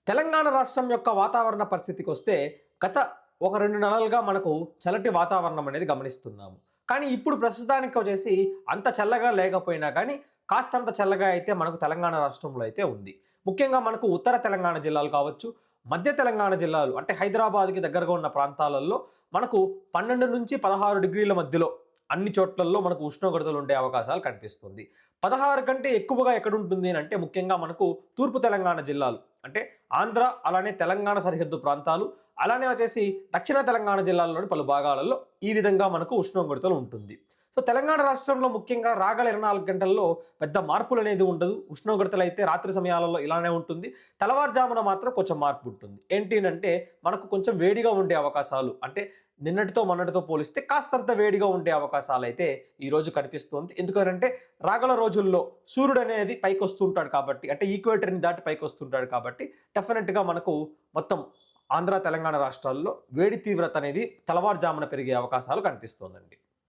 తెలంగాణ రాష్ట్రం యొక్క వాతావరణ పరిస్థితికొస్తే గత ఒక 2 నెలలుగా మనకు చల్లటి వాతావరణం అనేది గమనిస్తున్నాము. కానీ ఇప్పుడు ప్రస్తుతానికి వచ్చేసి అంత చల్లగా లేకపోయినా కానీ కాస్తంత చల్లగా అయితే మనకు తెలంగాణ రాష్ట్రంలో అయితే ఉంది. ముఖ్యంగా మనకు ఉత్తర తెలంగాణ జిల్లాలు కావచ్చు, మధ్య తెలంగాణ జిల్లాలు అంటే హైదరాబాద్‌కి దగ్గరగా ఉన్న ప్రాంతాలలో మనకు 12-16 డిగ్రీల మధ్యలో అన్ని చోట్లల్లో మనకు ఉష్ణోగ్రతలు ఉండే అవకాశాలు కనిపిస్తుంది. 16 కంటే ఎక్కువగా ఎక్కడుంటుంది అనంటే ముఖ్యంగా మనకు తూర్పు తెలంగాణ జిల్లాలు అంటే ఆంధ్ర, అలానే తెలంగాణ సరిహద్దు ప్రాంతాలు, అలానే వచ్చేసి దక్షిణ తెలంగాణ జిల్లాల్లోని పలు భాగాలలో ఈ విధంగా మనకు ఉష్ణోగ్రతలు ఉంటుంది. సో, తెలంగాణ రాష్ట్రంలో ముఖ్యంగా రాగల 24 గంటల్లో పెద్ద మార్పులనేది ఉండదు. ఉష్ణోగ్రతలైతే రాత్రి సమయాలలో ఇలానే ఉంటుంది. తెల్లవారుజామున మాత్రం కొంచెం మార్పు ఉంటుంది. ఏంటి అనంటే మనకు కొంచెం వేడిగా ఉండే అవకాశాలు అంటే నిన్నటితో మొన్నటితో పోలిస్తే కాస్తంత వేడిగా ఉండే అవకాశాలైతే ఈరోజు కనిపిస్తోంది. ఎందుకనంటే రాగల రోజుల్లో సూర్యుడనేది పైకొస్తుంటాడు కాబట్టి అంటే ఈక్వేటర్‌ని దాటి పైకొస్తుంటాడు కాబట్టి డెఫినిట్‌గా మనకు మొత్తం ఆంధ్ర, తెలంగాణ రాష్ట్రాల్లో వేడి తీవ్రత అనేది తెల్లవారుజామున పెరిగే అవకాశాలు కనిపిస్తోందండి.